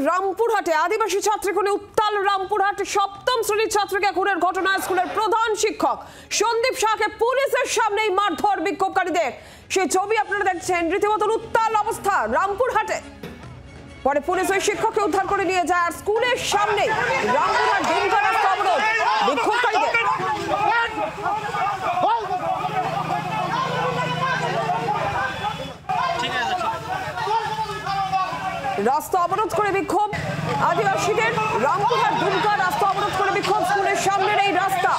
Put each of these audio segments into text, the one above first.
রামপুরহাটে আদিবাসী ছাত্রী খুনে উত্তাল রামপুরহাট। সপ্তম শ্রেণীর ছাত্রীকে খুনের ঘটনায় স্কুলের প্রধান শিক্ষক সন্দীপ শাহকে পুলিশের সামনেই মারধর বিক্ষোভকারীদের। সেই ছবি আপনারা দেখছেন। রীতিমতো উত্তাল অবস্থা রামপুরহাটে। পরে পুলিশ ওই শিক্ষককে উদ্ধার করে নিয়ে যায়। আর স্কুলের সামনে রামপুরহাট দুমকা রাস্তা অবরোধ বিক্ষোভকারীদের। রাস্তা অবরোধ করে বিক্ষোভ আদিবাসীদের। রামপুরহাট দুমকা রাস্তা অবরোধ করে বিক্ষোভ স্কুলের সামনের এই রাস্তা।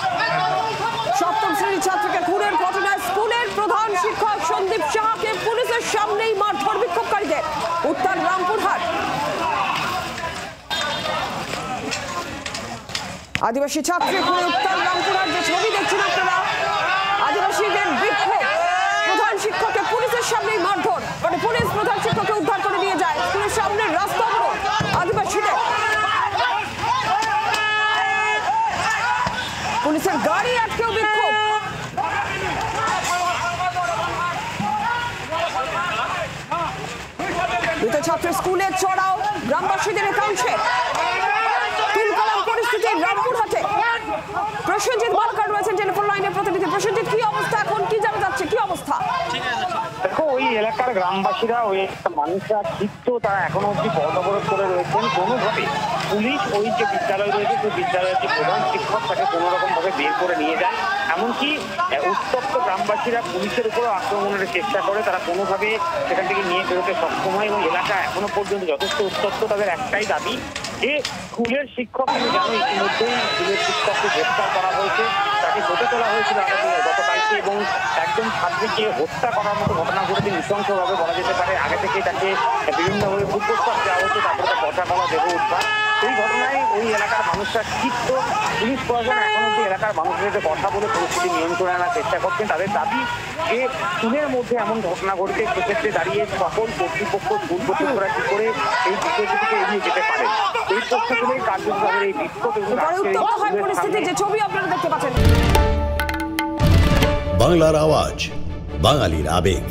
সপ্তম শ্রেণীর ছাত্রীকে খুনের ঘটনায় স্কুলের প্রধান শিক্ষক সন্দীপ শাহকে পুলিশের সামনেই মারধর বিক্ষোভকারীদের। উত্তাল রামপুরহাট। আদিবাসী ছাত্রী খুনে উত্তাল রামপুরহাট। যে ছবি দেখছেন আপনারা, আদিবাসীদের বিক্ষোভ, প্রধান শিক্ষককে পুলিশের সামনেই মারধর। পরে পুলিশ প্রধান শিক্ষককে উদ্ধার করে নিয়ে যায়। স্কুলের সামনের রাস্তা অবরোধ আদিবাসীদের। পুলিশের গাড়ি আটকেও বিক্ষোভ। মৃত ছাত্র স্কুলে চড়াও গ্রামবাসীদের একাংশে। তুলকালাম পরিস্থিতি রামপুরহাটে। প্রসেনজিৎ বালকার রয়েছেন টেলিফোন লাইনে প্রতিনিধি। প্রসেনজিৎ, কি অবস্থা এখন, কি জানা যাচ্ছে, কি অবস্থা? দেখো, ওই এলাকার গ্রামবাসীরা, ওই মানুষরা ক্ষিপ্ত, তারা এখনো অব্দি পথ অবরোধ করে রয়েছেন। কোনোভাবে পুলিশ ওই যে বিদ্যালয় রয়েছে, সেই বিদ্যালয়ের যে প্রধান শিক্ষক, তাকে কোনো রকম ভাবে বের করে নিয়ে যায়। এমনকি উত্তপ্ত গ্রামবাসীরা পুলিশের উপরও আক্রমণের চেষ্টা করে। তারা কোনোভাবে সেখান থেকে নিয়ে বেরোতে সক্ষম হয় এবং এলাকা এখনো পর্যন্ত যথেষ্ট উত্তপ্ত। তাদের একটাই দাবি যে স্কুলের শিক্ষক, তুমি জানো ইতিমধ্যেই স্কুলের শিক্ষককে গ্রেফতার করা হয়েছে। তাকে কোর্টে তোলা হয়েছিল গতকালকে এবং একজন ছাত্রীকে হত্যা করার মতো ঘটনা ঘটেছে নৃশংসভাবে বলা যেতে পারে। আগে থেকে তাকে বিভিন্নভাবে কুপ্রস্তাব দেওয়া হচ্ছে, তারপরে তার পচা কলা দেহ উদ্ধার। এই ঘটনায় ওই এলাকার মানুষরা ক্ষিপ্ত। পুলিশ প্রশাসন এখন অব্দি এলাকার মানুষের সাথে কথা বলে পরিস্থিতি নিয়ন্ত্রণে আনার চেষ্টা করছেন। তাদের দাবি যে স্কুলের মধ্যে এমন ঘটনা ঘটছে, সেক্ষেত্রে দাঁড়িয়ে সকল কর্তৃপক্ষ, স্কুল কর্তৃপক্ষরা কি করে এই বিষয়টিকে এগিয়ে যেতে পারে, এই তথ্য তুলেই কার্যকরভাবে এই বিক্ষোভ পরিস্থিতি। যে ছবি আপনারা দেখতে পাচ্ছেন। বাংলার আওয়াজ, বাঙালির আবেগ,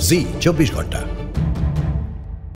জি 24 ঘন্টা।